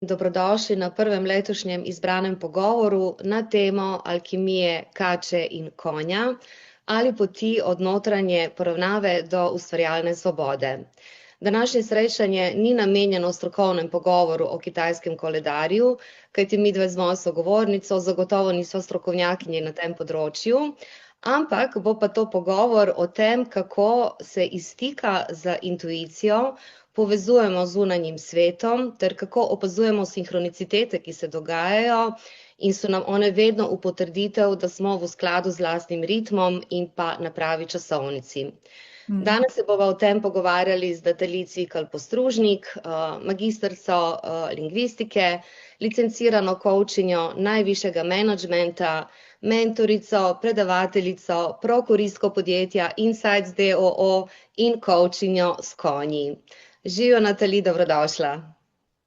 Dobrodošli na prvem letošnjem izbranem pogovoru na temo alkimije kače in konja ali poti od notranje poravnave do ustvarjalne svobode. Današnje srečanje ni namenjeno strokovnem pogovoru o kitajskem koledarju, kajti midve z mojo sogovornico zagotovo nisva strokovnjakinji na tem področju, ampak bo pa to pogovor o tem, kako se iz stika z intuicijo povezujemo z zunanjim svetom, ter kako opazujemo sinhronicitete, ki se dogajajo in so nam one vedno v potrditev, da smo v skladu z lastnim ritmom in pa na pravi časovnici. Danes se bova o tem pogovarjali z Datalici Kalpostružnik, magistrico lingvistike, licencirano coachinjo najvišjega menedžmenta, mentorico, predavateljico, prokuristko podjetja Insights DOO in coachinjo s konji. Živijo, Natali, dobrodošla.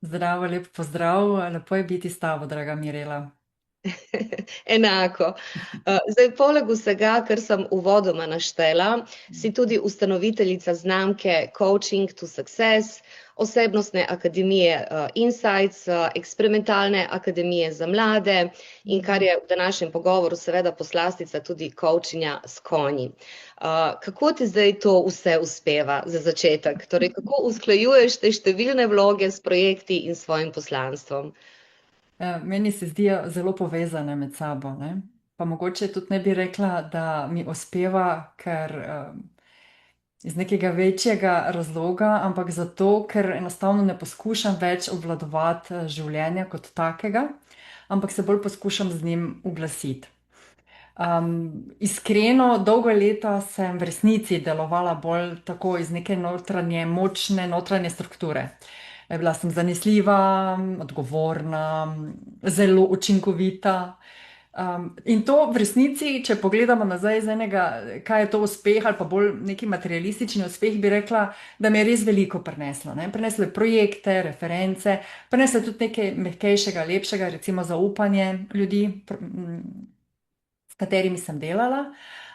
Zdravo, lep pozdrav, lepo je biti s tabo, draga Mirela. Enako. Zdaj, poleg vsega, kar sem uvodoma naštela, si tudi ustanoviteljica znamke Coaching to Success, osebnostne akademije Insights, eksperimentalne akademije za mlade in kar je v današnjem pogovoru seveda poslastica tudi coachinja s konji. Kako ti zdaj to vse uspeva za začetek? Torej, kako usklajuješ te številne vloge s projekti in svojim poslanstvom? Meni se zdijo zelo povezane med sabo, ne? Pa mogoče tudi ne bi rekla, da mi uspeva, ker iz nekega večjega razloga, ampak zato, ker enostavno ne poskušam več obvladovati življenja kot takega, ampak se bolj poskušam z njim uglasiti. Iskreno, dolgo leta sem v resnici delovala bolj tako iz neke notranje, močne notranje strukture. Bila sem zanesljiva, odgovorna, zelo učinkovita. In to v resnici, če pogledamo nazaj iz enega, kaj je to uspeh ali pa bolj neki materialistični uspeh, bi rekla, da mi je res veliko prineslo, ne? Prineslo je projekte, reference, prineslo je tudi nekaj mehkejšega, lepšega, recimo zaupanje ljudi, s katerimi sem delala,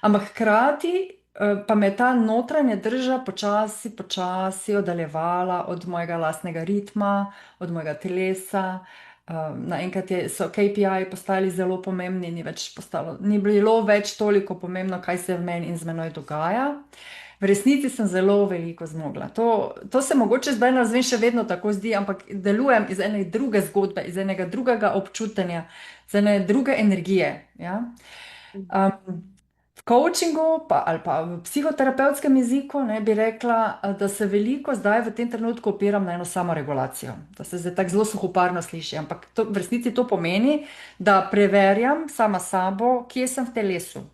ampak hkrati pa me ta notranja drža počasi oddaljevala od mojega lastnega ritma, od mojega telesa. Naenkrat so KPI postali zelo pomembni, ni bilo več toliko pomembno, kaj se v meni in z menoj dogaja. V resnici sem zelo veliko zmogla. To se mogoče zdaj nazvem še vedno tako zdi, ampak delujem iz ene druge zgodbe, iz enega drugega občutenja, iz ene druge energije. Ja? V coachingu ali pa v psihoterapevtskem jeziku ne, bi rekla, da se veliko zdaj v tem trenutku opiram na eno samoregulacijo. Da se zdaj tako zelo suhoparno sliši, ampak v resnici to pomeni, da preverjam sama sabo, kje sem v telesu.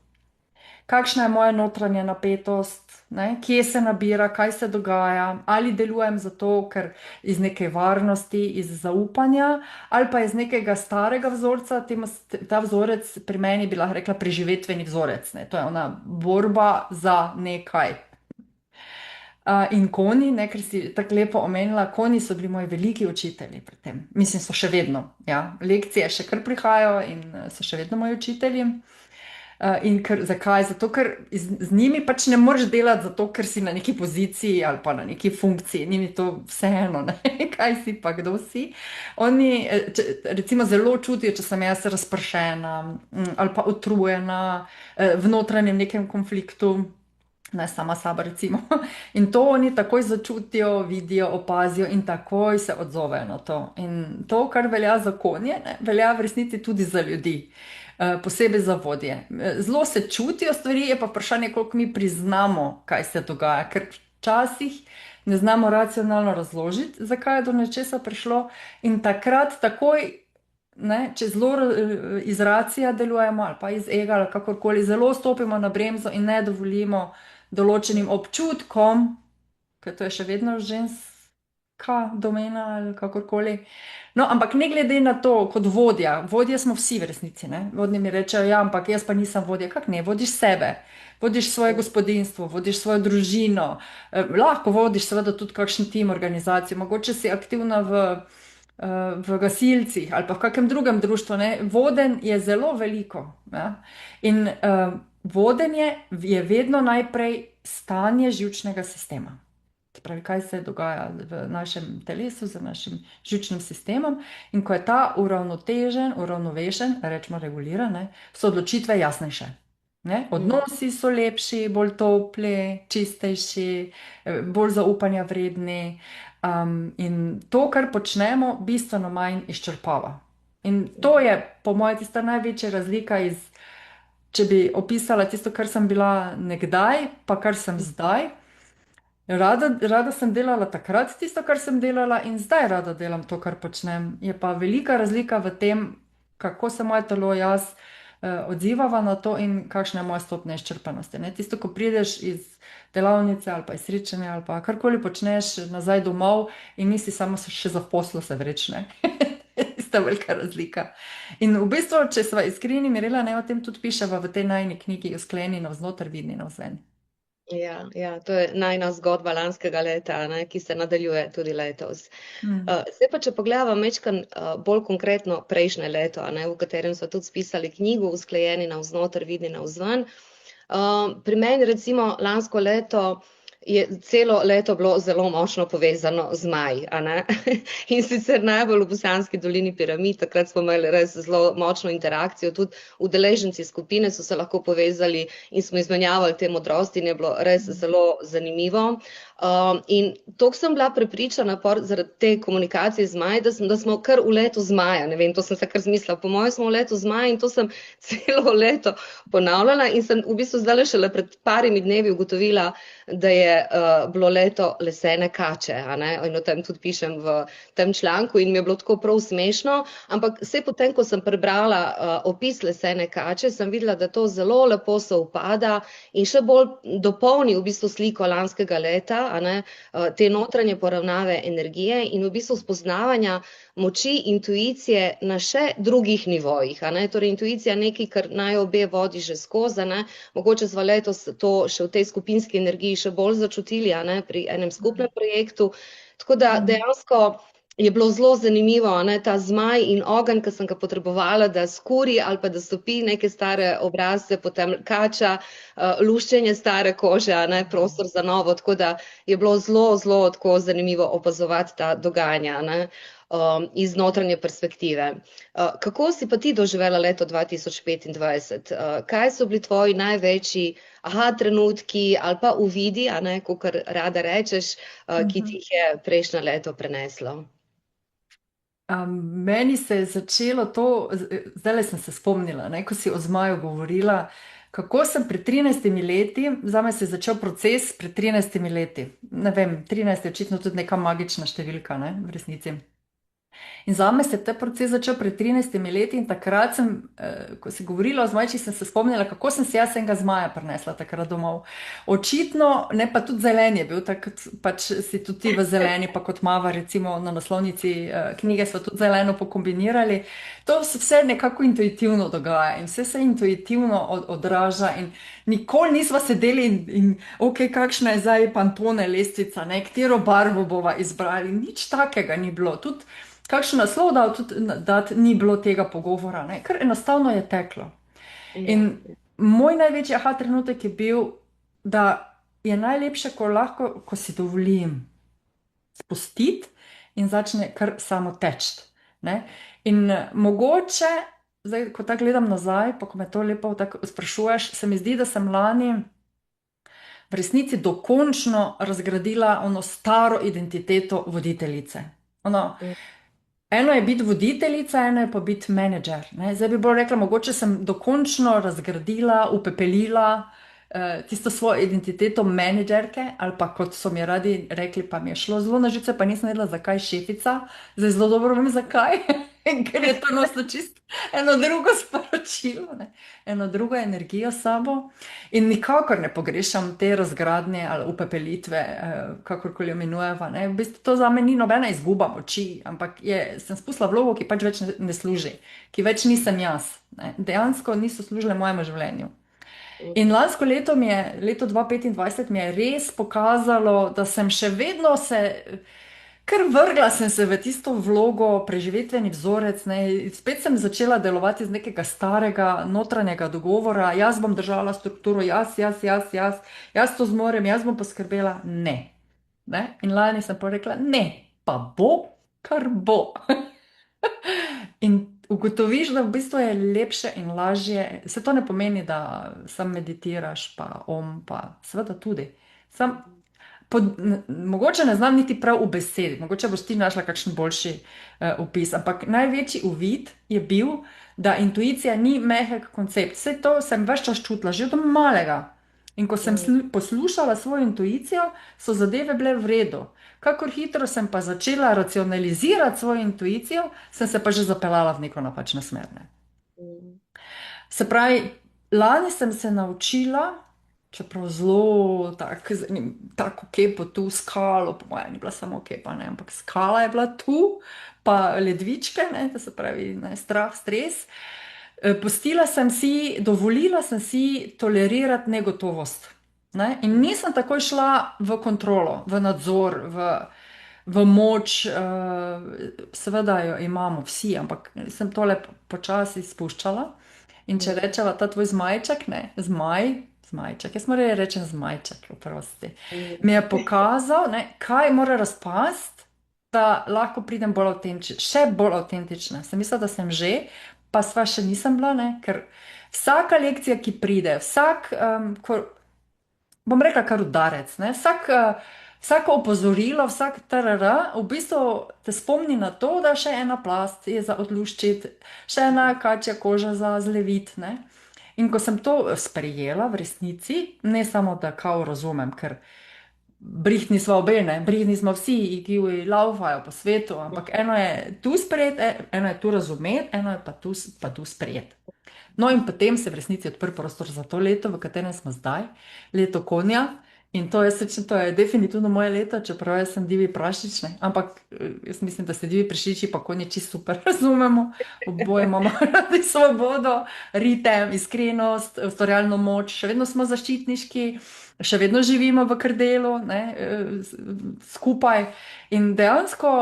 Kakšna je moja notranja napetost, ne? Kje se nabira, kaj se dogaja, ali delujem zato, ker iz neke varnosti, iz zaupanja, ali pa iz nekega starega vzorca, ta vzorec pri meni bi lahko rekla preživetveni vzorec, ne? To je ona borba za nekaj. In konji, ne, ker si tako lepo omenila, konji so bili moji veliki učitelji pri tem. Mislim, so še vedno, ja. Lekcije še kar prihajajo in so še vedno moji učitelji. Zakaj? Zato, ker z njimi pač ne moreš delati, zato, ker si na neki poziciji ali pa na neki funkciji, njim je to vseeno, ne? Kaj si pa, kdo si. Oni recimo zelo čutijo, če sem jaz razpršena ali pa utrujena v notranjem nekem konfliktu, ne sama saba recimo. In to oni takoj začutijo, vidijo, opazijo in takoj se odzovejo na to. In to, kar velja za konje, ne, velja v resnici tudi za ljudi. Posebej za vodje. Zelo se čutijo stvari, je pa vprašanje, koliko mi priznamo, kaj se dogaja, ker včasih ne znamo racionalno razložiti, zakaj je do nečesa prišlo in takrat takoj, ne, če zelo iz racija delujemo ali pa iz ega ali kakorkoli, zelo stopimo na bremzo in ne dovolimo določenim občutkom, ker to je še vedno ženska domena ali kakorkoli. No, ampak ne glede na to, kot vodje smo vsi v resnici, ne? Vodni mi rečejo, ja, ampak jaz pa nisem vodja. Kak ne, vodiš sebe, vodiš svoje gospodinjstvo, vodiš svojo družino, lahko vodiš seveda tudi kakšen tim, organizacijo, mogoče si aktivna v gasilcih ali pa v kakem drugem društvu, ne? Vodenj je zelo veliko, ja? In vodenje je vedno najprej stanje živčnega sistema. Se pravi, kaj se dogaja v našem telesu, z našim živčnim sistemom. In ko je ta uravnotežen, uravnovešen, rečemo reguliran, ne, so odločitve jasnejše. Ne? Odnosi so lepši, bolj topli, čistejši, bolj zaupanja vredni. In to, kar počnemo, bistveno manj izčrpava. In to je, po mojem, tista največja razlika iz, če bi opisala tisto, kar sem bila nekdaj, pa kar sem zdaj. Rada sem delala takrat tisto, kar sem delala, in zdaj rada delam to, kar počnem. Je pa velika razlika v tem, kako se moje telo, jaz odzivava na to in kakšna je moja stopnja izčrpanosti. Ne? Tisto, ko prideš iz delavnice ali pa iz srečanja ali pa karkoli počneš nazaj domov in nisi samo še za poslo se vrečne. Tista velika razlika. In v bistvu, če sva iskreni, Mirela, ne, o tem tudi piševa v tej najni knjigi Usklajeni navznoter, vidni navzven. Ja, to je najina zgodba lanskega leta, ne, ki se nadaljuje tudi letos. Zdaj pa, če pogledamo majčkeno bolj konkretno prejšnje leto, ne, v katerem so tudi spisali knjigo Usklajeni navznoter, vidni navzven. Pri meni recimo lansko leto je celo leto bilo zelo močno povezano z maj, a ne? In sicer najbolj v Bosanski dolini Piramid, takrat smo imeli res zelo močno interakcijo, tudi udeleženci skupine so se lahko povezali in smo izmenjavali te modrosti in je bilo res zelo zanimivo. In toliko sem bila prepričana zaradi te komunikacije z maj, da smo kar v letu z maja, ne vem, to sem se kar zmislila, po mojem smo v letu z maja in to sem celo leto ponavljala in sem v bistvu zdaj šele pred parimi dnevi ugotovila, da je bilo leto lesene kače, a ne? In o tem tudi pišem v tem članku in mi je bilo tako prav smešno, ampak vse potem, ko sem prebrala opis lesene kače, sem videla, da to zelo lepo se upada in še bolj dopolni v bistvu sliko lanskega leta, a ne? Te notranje poravnave energije in v bistvu spoznavanja moči intuicije na še drugih nivojih, a ne? Torej intuicija je nekaj, kar naj obe vodi že skozi, ne? Mogoče sva letos to še v tej skupinski energiji še bolj začutili, a ne? Pri enem skupnem projektu, tako da dejansko je bilo zelo zanimivo, ne, ta zmaj in ogenj, ki sem ga potrebovala, da skuri ali pa da stopi neke stare obrazce, potem kača, luščenje stare kože, ne, prostor za novo, tako da je bilo zelo, zelo tako zanimivo opazovati ta dogajanja, ne, iz notranje perspektive. Kako si pa ti doživela leto 2025? Kaj so bili tvoji največji trenutki ali pa uvidi, a ne, kakor rada rečeš, ki ti jih je prejšnje leto preneslo? Meni se je začelo to, zdajle sem se spomnila, ne, ko si o zmaju govorila, kako sem pred 13 leti, zame se je začel proces pred 13 leti. Ne vem, 13 je očitno tudi neka magična številka, ne, v resnici. In zame se je ta proces začel pred 13 leti in takrat sem, ko si govorila o zmajčih, sem se spomnila, kako sem si jaz enega zmaja prinesla takrat domov. Očitno, ne, pa tudi zelen je bil, tako pač si tudi ti v zeleni, pa kot Mava recimo na naslovnici knjige smo tudi zeleno pokombinirali. To se vse nekako intuitivno dogaja in vse se intuitivno odraža in nikoli nisva sedeli in ok, kakšna je zdaj Pantone lestvica, ne, katero barvo bova izbrali, nič takega ni bilo, tudi kakšen naslov dati, ni bilo tega pogovora, ne? Ker enostavno je teklo. In moj največji trenutek je bil, da je najlepše, ko si dovolim spustiti in začne kar samo teči. In mogoče, zdaj, ko tako gledam nazaj, pa ko me to lepo tako sprašuješ, se mi zdi, da sem lani v resnici dokončno razgradila ono staro identiteto voditeljice. Eno je biti voditeljica, eno je pa biti menedžer. Zdaj bi bolj rekla, mogoče sem dokončno razgradila, upepelila tisto svojo identiteto menedžerke, ali pa kot so mi radi rekli, pa mi je šlo zelo na živce, pa nisem vedela, zakaj šefica. Zdaj zelo dobro vem, zakaj. Ker je to nosilo čisto eno drugo sporočilo, ne? Eno drugo energijo s sabo. In nikakor ne pogrešam te razgradnje ali upepelitve, kakorkoli imenujeva. V bistvu to za me ni nobena izguba moči, ampak sem spustila vlogo, ki pač več ne služi, ki več nisem jaz. Dejansko niso služile mojemu življenju. In lansko leto, leto 2025, mi je res pokazalo, da sem še vedno kar vrgla sem se v tisto vlogo, preživetveni vzorec, spet sem začela delovati z nekega starega notranjega dogovora, jaz bom držala strukturo, jaz to zmorem, jaz bom poskrbela. Ne. Ne? In lani sem pa rekla, ne, pa bo, kar bo. In ugotoviš, da v bistvu je lepše in lažje. Se to ne pomeni, da sam meditiraš, pa pa seveda tudi. Sam, mogoče ne znam niti prav v besedi, mogoče boš ti našla kakšen boljši opis, ampak največji uvid je bil, da intuicija ni mehek koncept. Vse to sem ves čas čutila, že od malega. In ko sem poslušala svojo intuicijo, so zadeve bile v redu. Kakor hitro sem pa začela racionalizirati svojo intuicijo, sem se pa že zapeljala v neko napačno smer. Ne. Se pravi, lani sem se naučila, čeprav zelo tako kepo tu skalo, po mojem, ni bila samo kepa, ne, ampak skala je bila tu, pa ledvičke, ne, to se pravi, ne, strah, stres. Pustila sem si, dovolila sem si tolerirati negotovost. Ne? In nisem takoj šla v kontrolo, v nadzor, v moč, seveda jo imamo vsi, ampak sem tole počasi spuščala. In če rečeva ta tvoj zmajček, ne, zmajček, jaz moram reči zmajček, oprosti, mi je pokazal, ne, kaj mora razpasti, da lahko pridem bolj avtentična, še bolj avtentična. Sem mislila, da sem že, pa sva še nisem bila, ne, ker vsaka lekcija, ki pride, bom rekla kar udarec, ne, vsako opozorilo, vsak tarara, v bistvu te spomni na to, da še ena plast je za odluščiti, še ena kačja koža za zleviti, ne. In ko sem to sprejela v resnici, ne samo, da kao razumem, ker brihtni smo obe, ne, brihtni smo vsi, ki laufajo po svetu, ampak eno je tu sprejeti, eno je tu razumeti, eno je pa tu sprejeti. No in potem se v resnici odprl prostor za to leto, v katerem smo zdaj, leto konja. In to je definitivno moje leto, čeprav jaz sem divji prašič, ne, ampak jaz mislim, da se divji prašiči pa konji čisto super razumemo, oboje imamo radi svobodo, ritem, iskrenost, ustvarjalno moč, še vedno smo zaščitniški, še vedno živimo v krdelu, ne, skupaj. In dejansko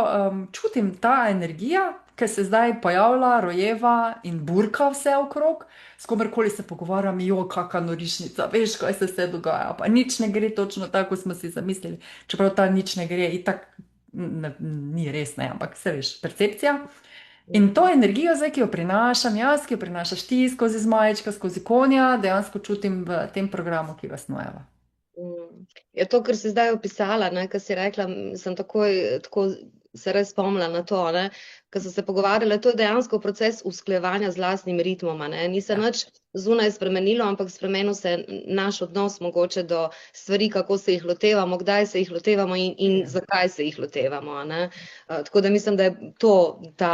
čutim ta energija, ki se zdaj pojavlja, rojeva in burka vse okrog. S komerkoli se pogovarjam, jo, kakšna norišnica, veš, kaj se vse dogaja, pa nič ne gre točno tako, kot smo si zamislili. Čeprav ta nič ne gre, itak ni res, ne, ampak se veš, percepcija. In to energijo zdaj, ki jo prinašam jaz, ki jo prinašaš ti skozi zmajčka, skozi konja, dejansko čutim v tem programu, ki ga snujeva. Je to, kar si zdaj opisala, ne, kar si rekla, sem takoj tako se res spomnila na to, ne, ko so se pogovarjali, to je dejansko proces usklajevanja z lastnim ritmom, ne, ni se nič zunaj spremenilo, ampak spremenil se naš odnos mogoče do stvari, kako se jih lotevamo, kdaj se jih lotevamo in zakaj se jih lotevamo, ne. Tako da mislim, da je to ta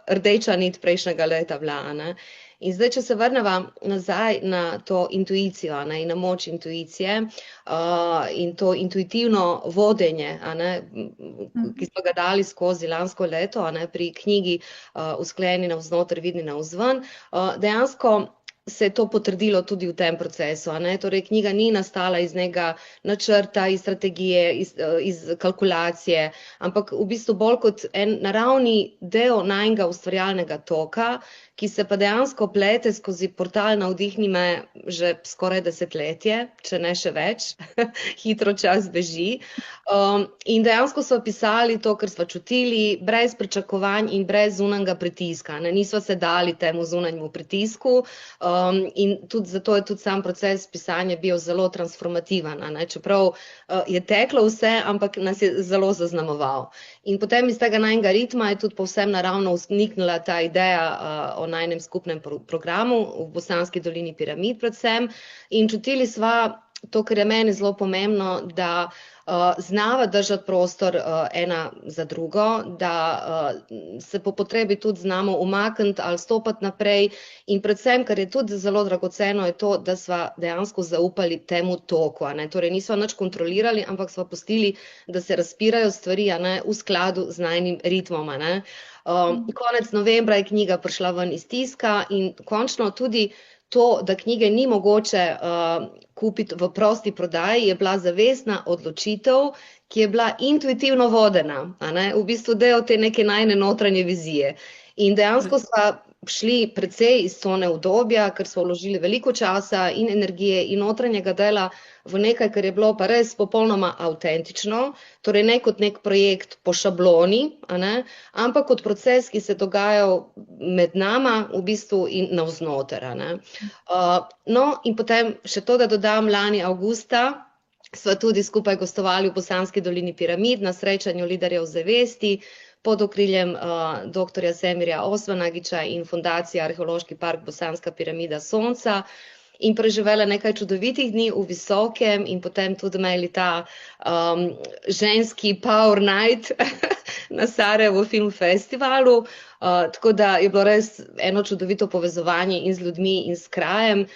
rdeča nit prejšnjega leta bila, ne. In zdaj, če se vrneva nazaj na to intuicijo, ne, in na moč intuicije in to intuitivno vodenje, ne, ki smo ga dali skozi lansko leto, ne, pri knjigi Usklajeni navznoter, vidni navzven, dejansko se je to potrdilo tudi v tem procesu, ne, torej knjiga ni nastala iz nekega načrta, iz strategije, iz kalkulacije, ampak v bistvu bolj kot en naravni del najnega ustvarjalnega toka, ki se pa dejansko plete skozi portal Navdihni me že skoraj desetletje, če ne še več, hitro čas beži. In dejansko smo pisali to, kar smo čutili, brez pričakovanj in brez zunanjega pritiska, ne, nismo se dali temu zunanjemu pritisku, in tudi zato je tudi sam proces pisanja bil zelo transformativen, ne, čeprav je teklo vse, ampak nas je zelo zaznamoval. In potem iz tega najnega ritma je tudi povsem naravno vzniknila ta ideja o najnem skupnem programu v Bosanski dolini piramid predvsem. In čutili sva to, kar je meni zelo pomembno, da znava držati prostor ena za drugo, da se po potrebi tudi znamo umakniti ali stopati naprej. In predvsem, kar je tudi zelo dragoceno, je to, da sva dejansko zaupali temu toku, ne. Torej nisva nič kontrolirali, ampak sva pustili, da se razpirajo stvari, ne, v skladu z najnim ritmom, ne. Konec novembra je knjiga prišla ven iz tiska in končno tudi to, da knjige ni mogoče kupiti v prosti prodaji, je bila zavestna odločitev, ki je bila intuitivno vodena, a ne, v bistvu del te neke najne notranje vizije. In dejansko sva šli precej iz cone udobja, ker smo vložili veliko časa in energije in notranjega dela v nekaj, kar je bilo pa res popolnoma avtentično, torej ne kot nek projekt po šabloni, a ne, ampak kot proces, ki se je dogajal med nama v bistvu in navznoter, a ne. No, in potem še to, da dodam, lani avgusta sva tudi skupaj gostovali v Bosanski dolini Piramid na srečanju liderjev zavesti pod okriljem dr. Semirja Osvanagića in fundacije Arheološki park Bosanska piramida Sonca in preživela nekaj čudovitih dni v Visokem in potem tudi imeli ta ženski Power Night na Sarajevo Film Festivalu. Tako da je bilo res eno čudovito povezovanje in z ljudmi in s krajem.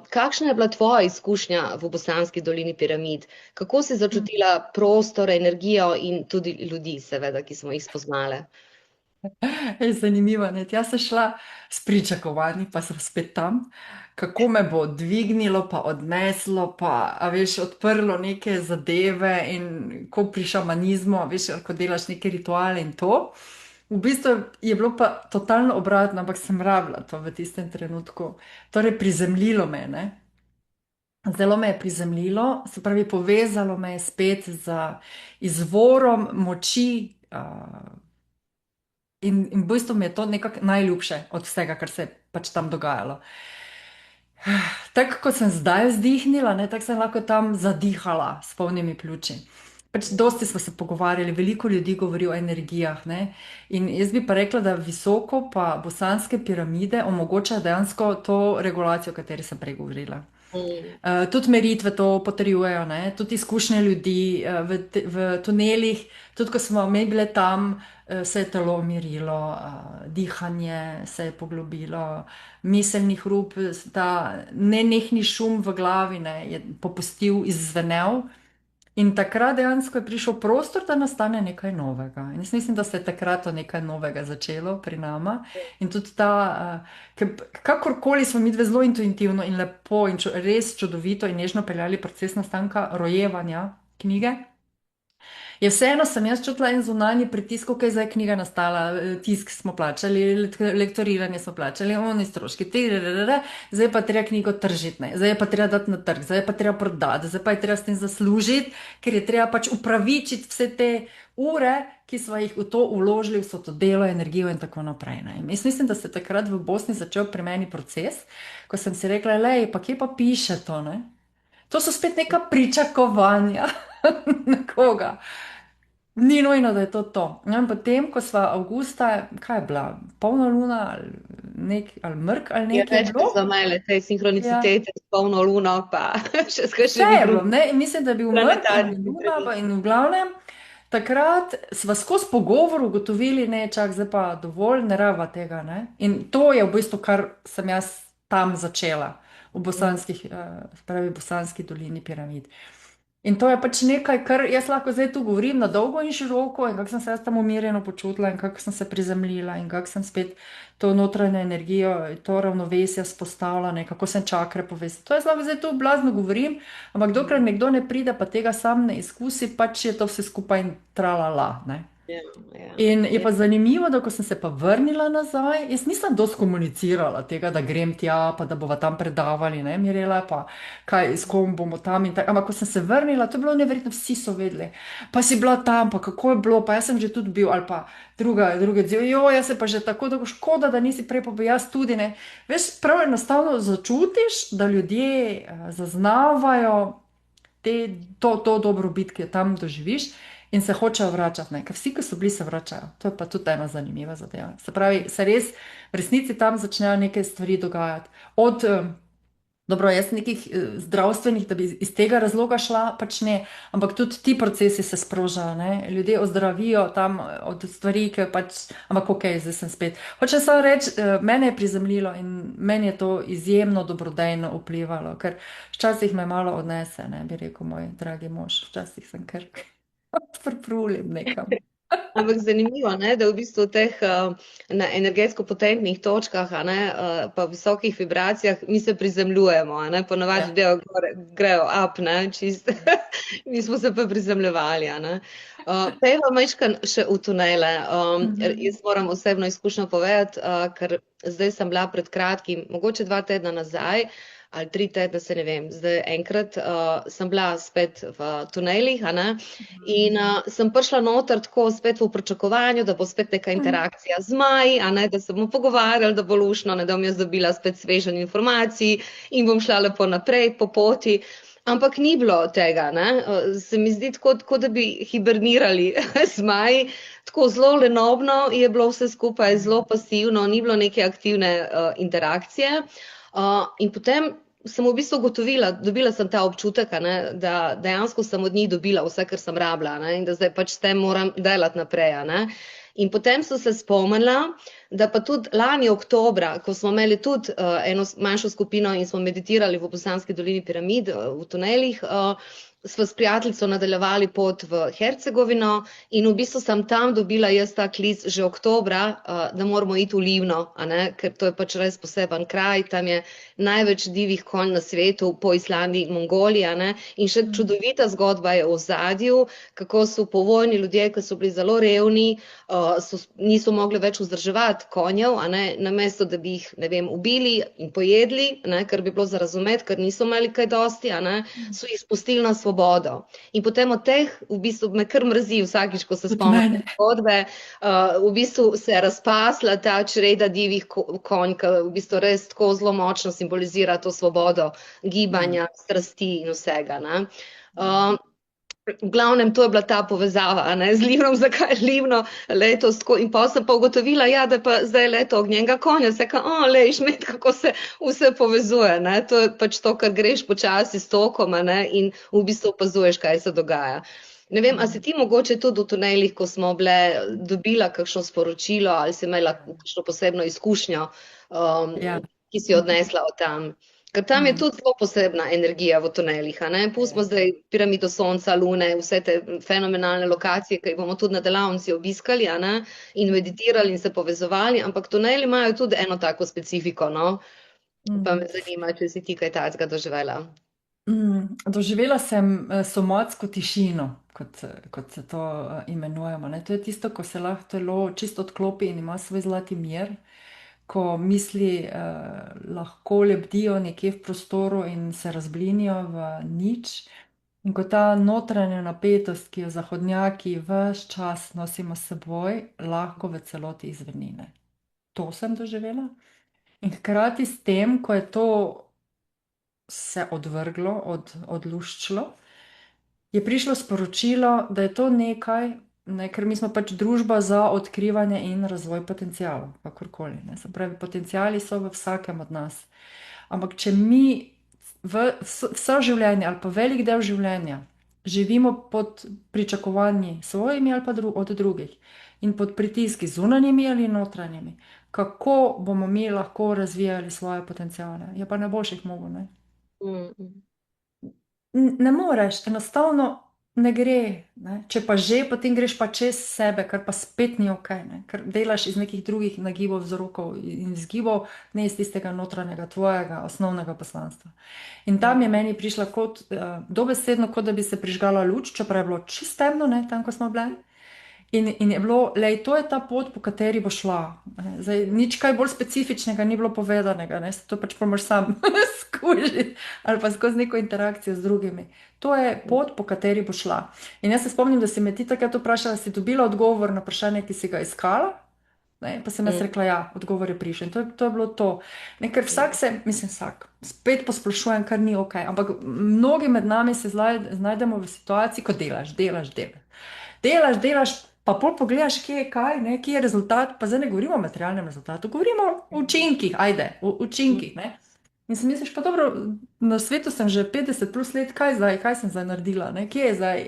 Kakšna je bila tvoja izkušnja v Bosanski dolini Piramid? Kako si začutila prostor, energijo in tudi ljudi, seveda, ki smo jih spoznale? Je zanimivo, ne? Jaz sem šla s pričakovanji, pa sem spet tam, kako me bo dvignilo, pa odneslo, pa, a veš, odprlo neke zadeve in ko pri šamanizmu, a veš, ko delaš neke rituale in to. V bistvu je bilo pa totalno obratno, ampak sem rabila to v tistem trenutku. Torej, prizemljilo me, ne? Zelo me je prizemljilo, se pravi, povezalo me je spet z izvorom moči, in v bistvu mi je to nekako najljubše od vsega, kar se je pač tam dogajalo. Tako kot sem zdaj vzdihnila, ne, tako sem lahko tam zadihala s polnimi pljuči. Pač dosti smo se pogovarjali, veliko ljudi govori o energijah, ne. In jaz bi pa rekla, da visoko pa bosanske piramide omogočajo dejansko to regulacijo, o kateri sem prej govorila. Tudi meritve to potrjujejo, ne? Tudi izkušnje ljudi v tunelih, tudi ko smo mi bile tam, se je telo umirilo, dihanje se je poglobilo, miselni hrup, ta nenehni šum v glavi, ne, je popustil, izzvenel. In takrat dejansko je prišel prostor, da nastane nekaj novega. In jaz mislim, da se je takrat to nekaj novega začelo pri nama. In tudi ta, kakorkoli smo mi dve zelo intuitivno in lepo in res čudovito in nežno peljali proces nastanka rojevanja knjige, je vseeno sem jaz čutila en zunanji pritisk, ko je zdaj knjiga nastala, tisk smo plačali, lektoriranje smo plačali, oni stroški, zdaj pa treba knjigo tržiti, ne, zdaj je pa treba dati na trg, zdaj je pa treba prodati, zdaj pa je treba s tem zaslužiti, ker je treba pač upravičiti vse te ure, ki smo jih v to vložili, v to delo, energijo in tako naprej. Ne. Jaz mislim, da se je takrat v Bosni začel pri meni proces, ko sem si rekla, lej, pa kje pa piše to, ne? To so spet neka pričakovanja nekoga. Ni nujno, da je to to. Ja, in potem, ko sva avgusta, kaj je bila, polna luna ali mrk ali Je nekaj je več bilo? za mene, te Ja, sinhronicitete s polno luno, pa še s vse kakšnimi je bilo, drugimi ne? In mislim, da je bil mrk in planetarnimi luna premiki. in v glavnem, takrat sva skozi pogovor ugotovili, ne, čak, zdaj pa dovolj, ne rava tega, ne? In to je v bistvu, kar sem jaz tam začela, v bosanskih, se pravi, Bosanski dolini Piramid. In to je pač nekaj, kar jaz lahko zdaj tu govorim na dolgo in široko, in kako sem se jaz tam umirjeno počutila, in kako sem se prizemljila, in kako sem spet to notranjo energijo, to ravnovesje vzpostavila, ne, kako sem čakre povesila. To jaz lahko zdaj tu blazno govorim, ampak dokler nekdo ne pride, pa tega sam ne izkusi, pač je to vse skupaj in tralala, ne. Ja, ja, In je ja. pa zanimivo, da ko sem se pa vrnila nazaj, jaz nisem dosti komunicirala tega, da grem tja, pa da bova tam predavali, ne, Mirela, pa kaj, s kom bomo tam in tako. Ampak ko sem se vrnila, to je bilo neverjetno, vsi so vedeli. Pa si bila tam, pa kako je bilo, pa jaz sem že tudi bil, ali pa druge odziv, jaz se pa že tako dolgo, škoda, da nisi prej, pa bi jaz tudi, ne. Veš, prav enostavno začutiš, da ljudje zaznavajo to dobrobit, ki jo tam doživiš. In se hočejo vračati, ne? Ker vsi, ki so bili, se vračajo. To je pa tudi ena zanimiva zadeva. Se pravi, se res v resnici tam začnejo neke stvari dogajati. Dobro, jaz nekih zdravstvenih, da bi iz tega razloga šla, pač ne, ampak tudi ti procesi se sprožajo, ne? Ljudje ozdravijo tam od stvari, ki pač, ampak ok, zdaj sem spet. Hočem samo reči, mene je prizemljilo in meni je to izjemno dobrodejno vplivalo, ker včasih me malo odnese, ne, bi rekel moj dragi mož, včasih sem kar prprulim nekam. Ampak zanimivo, ne, da v bistvu v teh na energetsko potentnih točkah, a ne, pa visokih vibracijah mi se prizemljujemo, a ne, ponavadi Ja. grejo, grejo up, ne, čist. Mi smo se pa prizemljevali, a ne. Pejva majčkeno še v tunele. Mhm. Jaz moram osebno izkušnjo povedati, ker zdaj sem bila pred kratkim, mogoče 2 tedna nazaj, ali 3 tedne, se ne vem, zdaj enkrat sem bila spet v tunelih, a ne. In sem prišla noter tako spet v pričakovanju, da bo spet neka Mhm. interakcija z Maji, a ne, da se bomo pogovarjali, da bo lušno, ne, da bom jaz dobila spet svežen informacij in bom šla lepo naprej po poti. Ampak ni bilo tega, ne. Se mi zdi tako, tako da bi hibernirali z Maji, tako zelo lenobno je bilo vse skupaj, zelo pasivno, ni bilo neke aktivne interakcije. In potem sem v bistvu ugotovila, dobila sem ta občutek, a ne, da dejansko sem od njih dobila vse, kar sem rabila, a ne, in da zdaj pač s tem moram delati naprej. A ne. In potem sem se spomnila, da pa tudi lani oktobra, ko smo imeli tudi eno manjšo skupino in smo meditirali v Bosanski dolini piramid, v tunelih, sva s prijateljico nadaljevali pot v Hercegovino in v bistvu sem tam dobila jaz ta klic že oktobra, da moramo iti v Livno, a ne, ker to je pač res poseben kraj, tam je največ divjih konj na svetu, po Islandiji in Mongoliji, a ne, in še čudovita zgodba je v ozadju, kako so povojni ljudje, ki so bili zelo revni, niso mogli več vzdrževati konjev, a ne, namesto da bi jih, ne vem, ubili in pojedli, ne, kar bi bilo za razumeti, ker niso imeli kaj dosti, a ne, so jih spustili na svobodo. In potem od teh, v bistvu me kar mrzi vsakič, ko se Tudi spomnim te mene. zgodbe, v bistvu se je razpasla ta čreda divjih konj, ki v bistvu res tako zelo močno simbolizira to svobodo Mm. gibanja, strasti in vsega, ne. Uh, V glavnem, to je bila ta povezava, a ne, z Livnom, zakaj je Livno letos tako. In pa sem pa ugotovila, ja, da pa zdaj je leto ognjenega konja, se ka, lej, šmet, kako se vse povezuje, ne. To je pač to, kar greš počasi s tokom, a ne, in v bistvu opazuješ, kaj se dogaja. Ne vem, a si ti mogoče tudi v tunelih, ko smo bile, dobila kakšno sporočilo ali si imela kakšno posebno izkušnjo, um, Ja. ki si jo odnesla od tam? Ker tam je Mm. tudi zelo posebna energija v tunelih, a ne? Pustimo zdaj piramido Sonca, Lune, vse te fenomenalne lokacije, ki jih bomo tudi na delavnici obiskali, a ne? In meditirali in se povezovali, ampak tuneli imajo tudi eno tako specifiko, no? Pa Mm. me zanima, če si ti kaj takega doživela. Doživela sem somatsko tišino, kot se to imenujemo. Ne. To je tisto, ko se lahko telo čisto odklopi in ima svoj zlati mir, ko misli lahko lebdijo nekje v prostoru in se razblinijo v nič. In ko ta notranja napetost, ki jo zahodnjaki ves čas nosimo s seboj, lahko v celoti izvenine. To sem doživela. In hkrati s tem, ko je to se odvrglo, odluščilo, je prišlo sporočilo, da je to nekaj, ne, ker mi smo pač družba za odkrivanje in razvoj potencialov, kakorkoli. Ne. Se pravi, potenciali so v vsakem od nas. Ampak če mi vse življenje ali pa velik del življenja živimo pod pričakovanji svojimi ali pa od drugih in pod pritiski zunanjimi ali notranjimi, kako bomo mi lahko razvijali svoje potenciale? Ja, pa ne boš jih mogel, ne? Mm, mm. Ne moreš, enostavno ne gre. Ne? Če pa že, potem greš pa čez sebe, kar pa spet ni ok, ne? Ker delaš iz nekih drugih nagibov, vzrokov in vzgibov, ne iz tistega notranjega, tvojega osnovnega poslanstva. In tam je meni prišla kot dobesedno, kot da bi se prižgala luč, čeprav je bilo čisto temno, ne, tam, ko smo bili. In je bilo, lej, to je ta pot, po kateri bo šla. Zdaj, nič kaj bolj specifičnega ni bilo povedanega, ne? To pač pa moraš sam skužiti ali pa skozi neko interakcijo z drugimi. To je pot, po kateri bo šla. In jaz se spomnim, da si me ti takrat vprašala, si dobila odgovor na vprašanje, ki si ga iskala, ne? Pa sem jaz Mm, rekla, ja, odgovor je prišel. In to je bilo to. Ne, ker vsak se, mislim, vsak, spet posplošujem, kar ni ok, ampak mnogi med nami se znajdemo v situaciji, ko delaš, delaš, delaš. Delaš, delaš, pa pol pogledaš, kje je kaj, ne, kje je rezultat, pa zdaj ne govorimo o materialnem rezultatu, govorimo o učinkih, ajde, o učinkih, ne. In si misliš, pa dobro, na svetu sem že 50 plus let, kaj zdaj, kaj sem zdaj naredila, ne, kje je zdaj,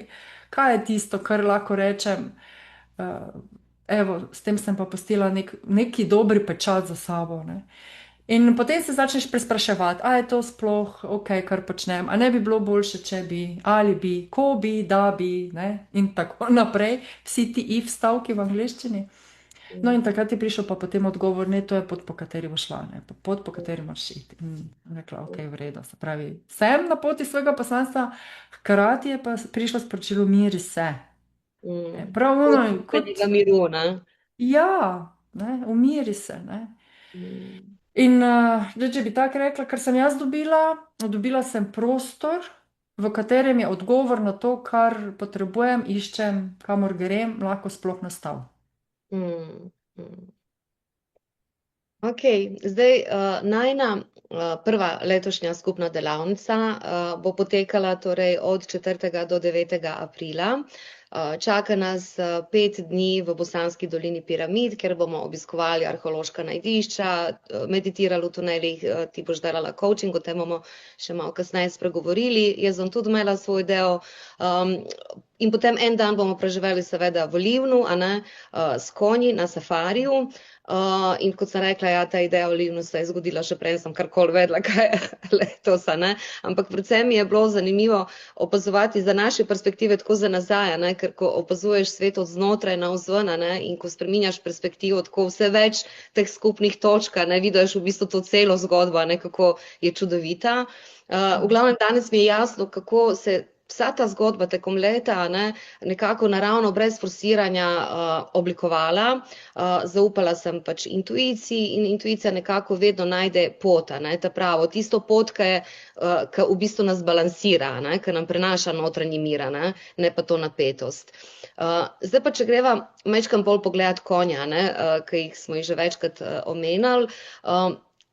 kaj je tisto, kar lahko rečem, evo, s tem sem pa pustila neki dobri pečat za sabo, ne. In potem se začneš prespraševati, a je to sploh ok, kar počnem, a ne bi bilo boljše, če bi, ali bi, ko bi, da bi, ne? In tako naprej, vsi ti if stavki v angleščini. No, in takrat je prišel pa potem odgovor, ne, to je pot, po kateri boš šla, ne, pot, po kateri moraš iti. In rekla, ok, v redu, se pravi, sem na poti svojega poslanstva, hkrati je pa prišlo sporočilo, miri se. Prav, Pot ono, kot, notranjega miru, ne? ja, ne, umiri se, ne. Mm. In če bi tako rekla, kar sem jaz dobila sem prostor, v katerem je odgovor na to, kar potrebujem, iščem, kamor grem, lahko sploh nastal. Mm. Mm. Ok, zdaj najna prva letošnja skupna delavnica bo potekala torej od 4. do 9. aprila. Čaka nas 5 dni v Bosanski dolini piramid, kjer bomo obiskovali arheološka najdišča, meditirali v tunelih, ti boš delala coaching, o tem bomo še malo kasneje spregovorili. Jaz bom tudi imela svoj del. In potem en dan bomo preživeli seveda v Livnu, a ne, s konji na safariju. In kot sem rekla, ja, ta ideja o Livnu se je zgodila še prej, sem karkoli vedela, kaj je letos, a ne. Ampak predvsem mi je bilo zanimivo opazovati za naše perspektive tako za nazaj, a ne, ker ko opazuješ svet od znotraj navzven, a ne, in ko spreminjaš perspektivo, tako vse več teh skupnih točk, a ne, vidiš v bistvu to celo zgodbo, a ne, kako je čudovita. V glavnem danes mi je jasno, kako se vsa ta zgodba tekom leta, ne, nekako naravno, brez forsiranja oblikovala. Zaupala sem pač intuiciji in intuicija nekako vedno najde pot, ne, ta pravo, tisto pot, ki v bistvu nas balansira, ne, ki nam prenaša notranji mir, ne pa to napetost. Zdaj pa, če greva majčkeno bolj pogledat konja, ne, ki smo jih že večkrat omenjali,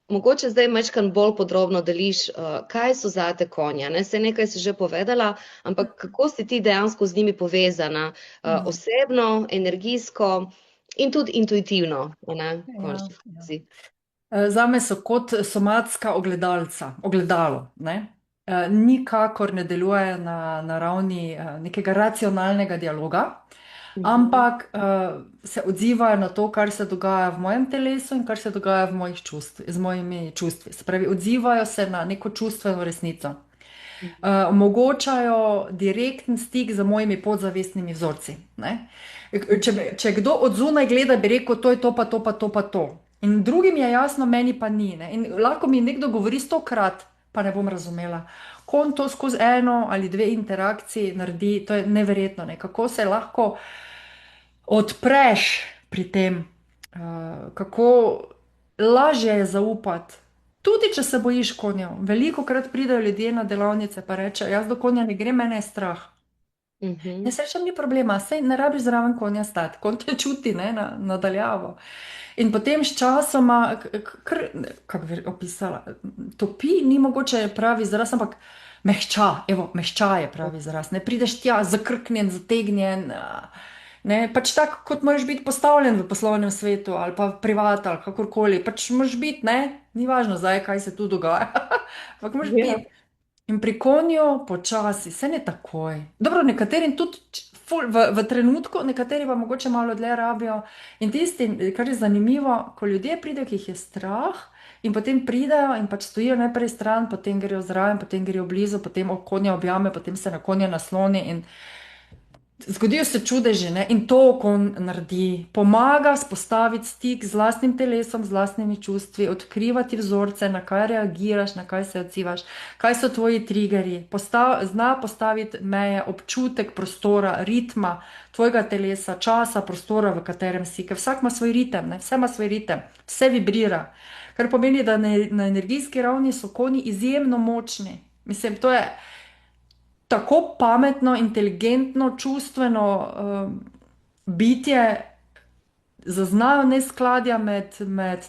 mogoče zdaj majčkeno bolj podrobno deliš, kaj so zate konja, ne? Saj nekaj si že povedala, ampak kako si ti dejansko z njimi povezana, osebno, energijsko in tudi intuitivno, ne? Zame so kot somatska ogledalo, ne? Nikakor ne deluje na ravni nekega racionalnega dialoga, ampak se odzivajo na to, kar se dogaja v mojem telesu in kar se dogaja z mojimi čustvi. Se pravi, odzivajo se na neko čustveno resnico. Omogočajo direkten stik z mojimi podzavestnimi vzorci, ne? Če kdo od zunaj gleda, bi rekel, to je to, pa to, pa to, pa to. In drugim je jasno, meni pa ni, ne? In lahko mi nekdo govori 100-krat, pa ne bom razumela. Ko on to skozi eno ali dve interakciji naredi, to je neverjetno, ne? Kako se lahko odpreš pri tem, kako lažje je zaupati. Tudi če se bojiš konjev, veliko krat pridejo ljudje na delavnice pa rečejo, jaz do konja ne grem, mene je strah. Jaz rečem, ni problema, saj ne rabiš zraven konja stati, konj te čuti, ne, nadaljavo. In potem s časoma, kako bi opisala, topi, ni mogoče pravi izraz, ampak mehča, evo, mehča je pravi izraz, ne, prideš tja zakrknjen, zategnjen, ne, pač tako, kot moraš biti postavljen v poslovnem svetu ali pa v privat ali kakorkoli, pač moraš biti, ne, ni važno zdaj, kaj se tu dogaja, ampak moraš biti. In pri konju počasi, se ne takoj. Dobro, nekaterim tudi v trenutku, nekateri pa mogoče malo dlje rabijo. In tisti, kar je zanimivo, ko ljudje pridejo, ki jih je strah, in potem pridejo in pač stojijo najprej stran, potem grejo zraven, potem grejo blizu, potem konja objame, potem se na konja nasloni in zgodijo se čudeži, ne? In to konj naredi. Pomaga vzpostaviti stik z lastnim telesom, z lastnimi čustvi, odkrivati vzorce, na kaj reagiraš, na kaj se odzivaš, kaj so tvoji triggerji. Zna postaviti meje, občutek prostora, ritma tvojega telesa, časa, prostora, v katerem si. Ker vsak ima svoj ritem, ne? Vse ima svoj ritem, vse vibrira. Kar pomeni, da na energijski ravni so konji izjemno močni. Mislim, to je tako pametno, inteligentno, čustveno bitje, zaznajo neskladja med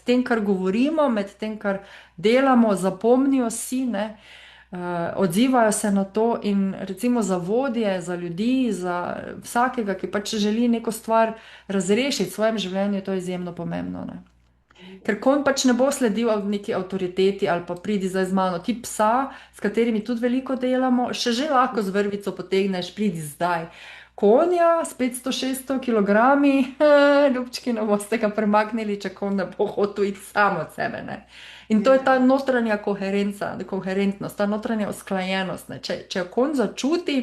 tem, kar govorimo, med tem, kar delamo, zapomnijo si, ne, odzivajo se na to in recimo za vodje, za ljudi, za vsakega, ki pač želi neko stvar razrešiti v svojem življenju, to je izjemno pomembno, ne. Ker konj pač ne bo sledil neki avtoriteti ali pa pridi zdaj z mano. Ti psa, s katerimi tudi veliko delamo, še že lahko z vrvico potegneš, pridi zdaj. konja s 500-600 kilogrami, ljubčki ne boste ga premaknili, če konj ne bo hotel iti samo od sebe. Ne? In to je ta notranja koherentnost, ta notranja usklajenost. Ne? Če jo konj začuti,